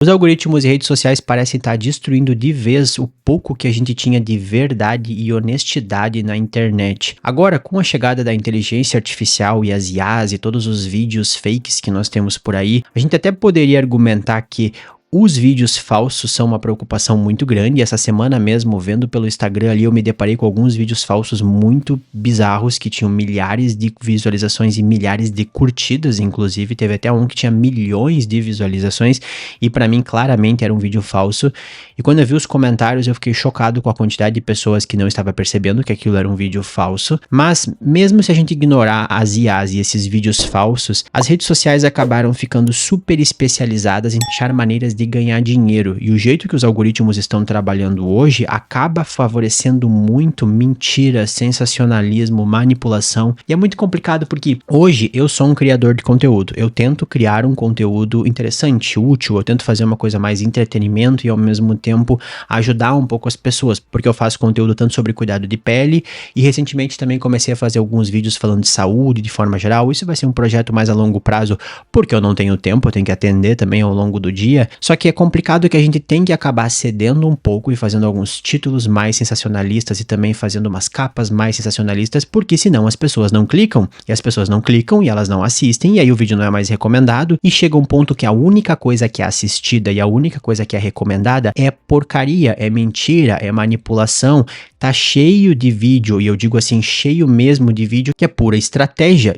Os algoritmos e redes sociais parecem estar destruindo de vez o pouco que a gente tinha de verdade e honestidade na internet. Agora, com a chegada da inteligência artificial e as IAs e todos os vídeos fakes que nós temos por aí, a gente até poderia argumentar que os vídeos falsos são uma preocupação muito grande. Essa semana mesmo, vendo pelo Instagram ali, eu me deparei com alguns vídeos falsos muito bizarros que tinham milhares de visualizações e milhares de curtidas, inclusive. Teve até um que tinha milhões de visualizações e pra mim claramente era um vídeo falso. E quando eu vi os comentários, eu fiquei chocado com a quantidade de pessoas que não estava percebendo que aquilo era um vídeo falso. Mas mesmo se a gente ignorar as IAs e esses vídeos falsos, as redes sociais acabaram ficando super especializadas em achar maneiras de ganhar dinheiro, e o jeito que os algoritmos estão trabalhando hoje acaba favorecendo muito mentira, sensacionalismo, manipulação, e é muito complicado porque hoje eu sou um criador de conteúdo, eu tento criar um conteúdo interessante, útil, eu tento fazer uma coisa mais entretenimento e ao mesmo tempo ajudar um pouco as pessoas, porque eu faço conteúdo tanto sobre cuidado de pele e recentemente também comecei a fazer alguns vídeos falando de saúde de forma geral. Isso vai ser um projeto mais a longo prazo, porque eu não tenho tempo, eu tenho que atender também ao longo do dia. Só que é complicado que a gente tem que acabar cedendo um pouco e fazendo alguns títulos mais sensacionalistas e também fazendo umas capas mais sensacionalistas, porque senão as pessoas não clicam, e as pessoas não clicam e elas não assistem, e aí o vídeo não é mais recomendado, e chega um ponto que a única coisa que é assistida e a única coisa que é recomendada é porcaria, é mentira, é manipulação. Tá cheio de vídeo, e eu digo assim, cheio mesmo de vídeo, que é pura estratégia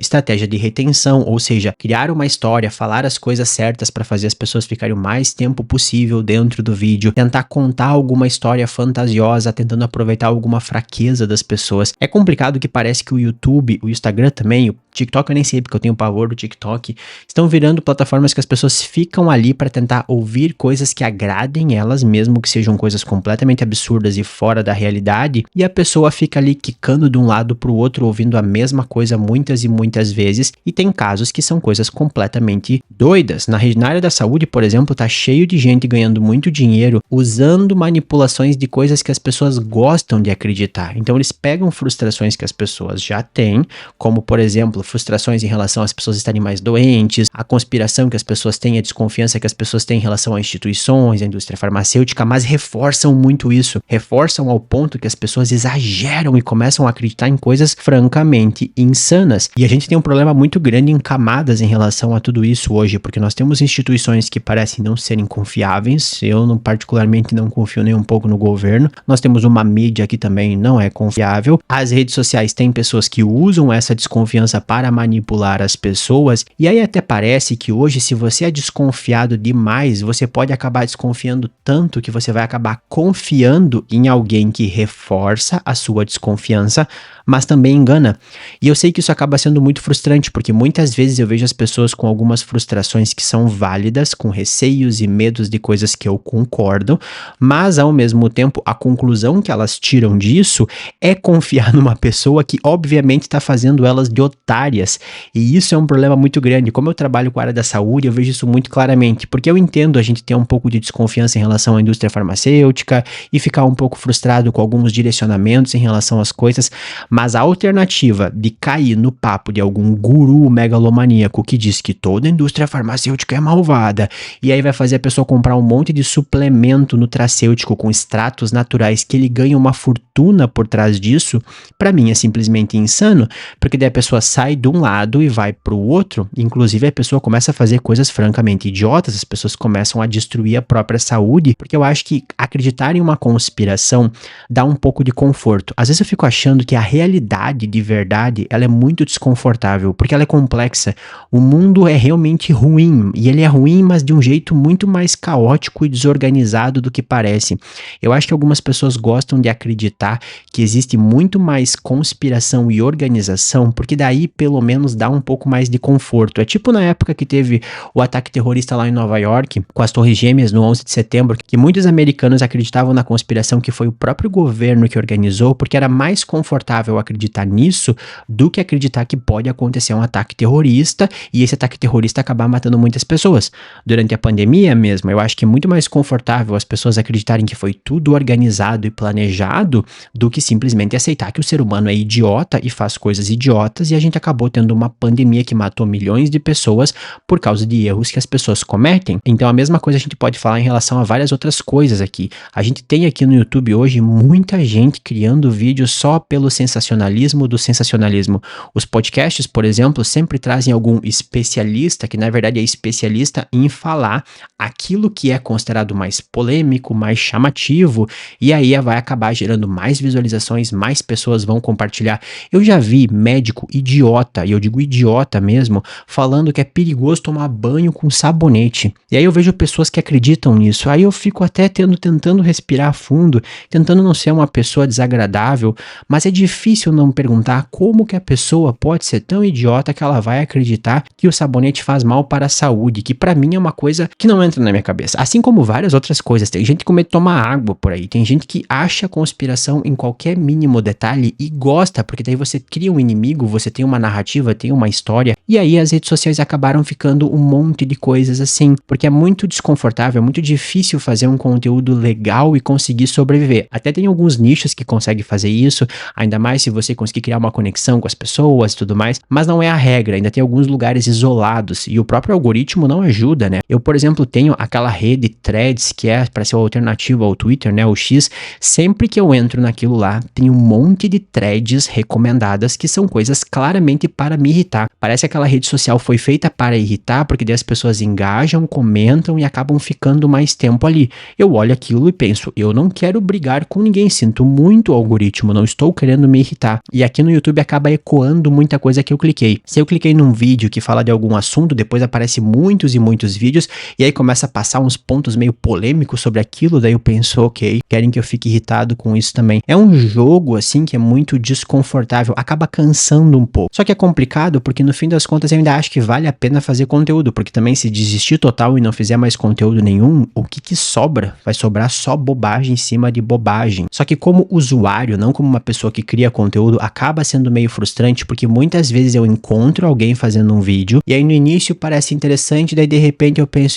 de retenção, ou seja, criar uma história, falar as coisas certas para fazer as pessoas ficarem o mais tempo possível dentro do vídeo, tentar contar alguma história fantasiosa, tentando aproveitar alguma fraqueza das pessoas. É complicado que parece que o YouTube, o Instagram também, o TikTok eu nem sei porque eu tenho pavor do TikTok, estão virando plataformas que as pessoas ficam ali para tentar ouvir coisas que agradem elas, mesmo que sejam coisas completamente absurdas e fora da realidade, e a pessoa fica ali quicando de um lado pro outro, ouvindo a mesma coisa muitas e muitas vezes, e tem casos que são coisas completamente doidas. Na área da saúde, por exemplo, tá cheio de gente ganhando muito dinheiro usando manipulações de coisas que as pessoas gostam de acreditar. Então eles pegam frustrações que as pessoas já têm, como por exemplo, frustrações em relação às pessoas estarem mais doentes, a conspiração que as pessoas têm, a desconfiança que as pessoas têm em relação a instituições, a indústria farmacêutica, mas reforçam muito isso, reforçam ao ponto que as pessoas exageram e começam a acreditar em coisas francamente insanas. E a gente tem um problema muito grande em camadas em relação a tudo isso hoje, porque nós temos instituições que parecem não serem confiáveis. Eu particularmente não confio nem um pouco no governo. Nós temos uma mídia que também não é confiável. As redes sociais têm pessoas que usam essa desconfiança para manipular as pessoas, e aí até parece que hoje, se você é desconfiado demais, você pode acabar desconfiando tanto que você vai acabar confiando em alguém que reforça a sua desconfiança, mas também engana. E eu sei que isso acaba sendo muito frustrante, porque muitas vezes eu vejo as pessoas com algumas frustrações que são válidas, com receios e medos de coisas que eu concordo, mas ao mesmo tempo a conclusão que elas tiram disso é confiar numa pessoa que obviamente está fazendo elas de otárias, e isso é um problema muito grande. Como eu trabalho com a área da saúde, eu vejo isso muito claramente, porque eu entendo a gente ter um pouco de desconfiança em relação à indústria farmacêutica e ficar um pouco frustrado com alguns direcionamentos em relação às coisas, mas a alternativa de cair no papo de algum guru megalomaníaco que diz que toda a indústria farmacêutica é malvada, e aí vai fazer a pessoa comprar um monte de suplemento nutracêutico com extratos naturais que ele ganha uma fortuna por trás disso, pra mim é simplesmente insano, porque daí a pessoa sai de um lado e vai pro outro, inclusive a pessoa começa a fazer coisas francamente idiotas, as pessoas começam a destruir a própria saúde, porque eu acho que acreditar em uma conspiração dá um pouco de conforto. Às vezes eu fico achando que a realidade de verdade, ela é muito desconfortável, porque ela é complexa. O mundo é realmente ruim, e ele é ruim, mas de um jeito muito mais caótico e desorganizado do que parece. Eu acho que algumas pessoas gostam de acreditar que existe muito mais conspiração e organização, porque daí pelo menos dá um pouco mais de conforto. É tipo na época que teve o ataque terrorista lá em Nova York, com as Torres Gêmeas no 11 de setembro, que muitos americanos acreditavam na conspiração que foi o próprio governo que organizou, porque era mais confortável acreditar nisso do que acreditar que pode acontecer um ataque terrorista e esse ataque terrorista acabar matando muitas pessoas. Durante a pandemia mesmo, eu acho que é muito mais confortável as pessoas acreditarem que foi tudo organizado e planejado do que simplesmente aceitar que o ser humano é idiota e faz coisas idiotas, e a gente acabou tendo uma pandemia que matou milhões de pessoas por causa de erros que as pessoas cometem. Então a mesma coisa a gente pode falar em relação a várias outras coisas aqui. A gente tem aqui no YouTube hoje muita gente criando vídeos só pelo sensacionalismo do sensacionalismo. Os podcasts, por exemplo, sempre trazem algum especialista, que na verdade é especialista em falar aquilo que é considerado mais polêmico, mais chamativo, e aí vai acabar gerando mais visualizações, mais pessoas vão compartilhar. Eu já vi médico idiota, e eu digo idiota mesmo, falando que é perigoso tomar banho com sabonete. E aí eu vejo pessoas que acreditam nisso. Aí eu fico até tentando respirar fundo, tentando não ser uma pessoa desagradável, mas é difícil não perguntar como que a pessoa pode ser tão idiota que ela vai acreditar que o sabonete faz mal para a saúde, que pra mim é uma coisa que não entra na minha cabeça. Assim como várias outras coisas. Tem gente com medo de tomar água por aí, tem gente que acha conspiração em qualquer mínimo detalhe e gosta, porque daí você cria um inimigo, você tem uma narrativa, tem uma história, e aí as redes sociais acabaram ficando um monte de coisas assim, porque é muito desconfortável, é muito difícil fazer um conteúdo legal e conseguir sobreviver. Até tem alguns nichos que conseguem fazer isso, ainda mais se você conseguir criar uma conexão com as pessoas e tudo mais, mas não é a regra, ainda tem alguns lugares isolados, e o próprio algoritmo não ajuda, né? Eu, por exemplo, tenho aquela rede Threads, que é para ser uma alternativa ao Twitter, né, o X. Sempre que eu entro naquilo lá, tem um monte de threads recomendadas que são coisas claramente para me irritar. Parece que aquela rede social foi feita para irritar, porque daí as pessoas engajam, comentam e acabam ficando mais tempo ali. Eu olho aquilo e penso, eu não quero brigar com ninguém, sinto muito o algoritmo, não estou querendo me irritar. E aqui no YouTube acaba ecoando muita coisa que eu cliquei. Se eu cliquei num vídeo que fala de algum assunto, depois aparece muitos e muitos vídeos, e aí começa a passar uns pontos meio polêmicos sobre aquilo, daí eu penso, ok, querem que eu fique irritado com isso também. É um jogo, assim, que é muito desconfortável, acaba cansando um pouco. Só que é complicado porque no fim das contas eu ainda acho que vale a pena fazer conteúdo, porque também se desistir total e não fizer mais conteúdo nenhum, o que sobra? Vai sobrar só bobagem em cima de bobagem. Só que como usuário, não como uma pessoa que cria conteúdo, acaba sendo meio frustrante, porque muitas vezes eu encontro alguém fazendo um vídeo, e aí no início parece interessante, daí de repente eu penso,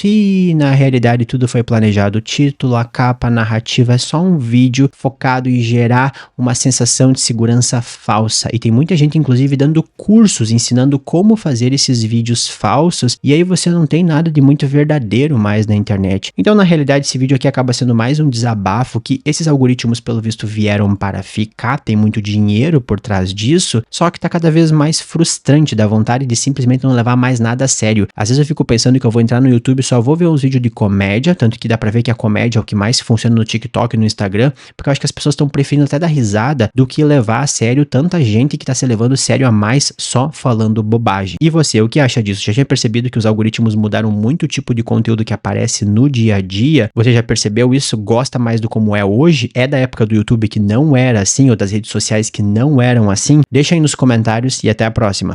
na realidade tudo foi planejado, o título, a capa, a narrativa, é só um vídeo focado em gerar uma sensação de segurança falsa. E tem muita gente, inclusive, dando cursos, ensinando como fazer esses vídeos falsos, e aí você não tem nada de muito verdadeiro mais na internet. Então, na realidade, esse vídeo aqui acaba sendo mais um desabafo que esses algoritmos, pelo visto, vieram para ficar, tem muito dinheiro por trás disso, só que tá cada vez mais frustrante, dá vontade de simplesmente não levar mais nada a sério. Às vezes eu fico pensando que eu vou entrar no YouTube e só vou ver uns vídeos de comédia, tanto que dá pra ver que a comédia é o que mais funciona no TikTok e no Instagram, porque eu acho que as pessoas estão preferindo até dar risada do que levar a sério tanta gente que tá se levando sério a mais só falando bobagem. E você, o que acha disso? Já tinha percebido que os algoritmos mudaram muito o tipo de conteúdo que aparece no dia a dia? Você já percebeu isso? Gosta mais do como é hoje? É da época do YouTube que não era assim, ou das redes sociais que não eram assim? Deixa aí nos comentários e até a próxima.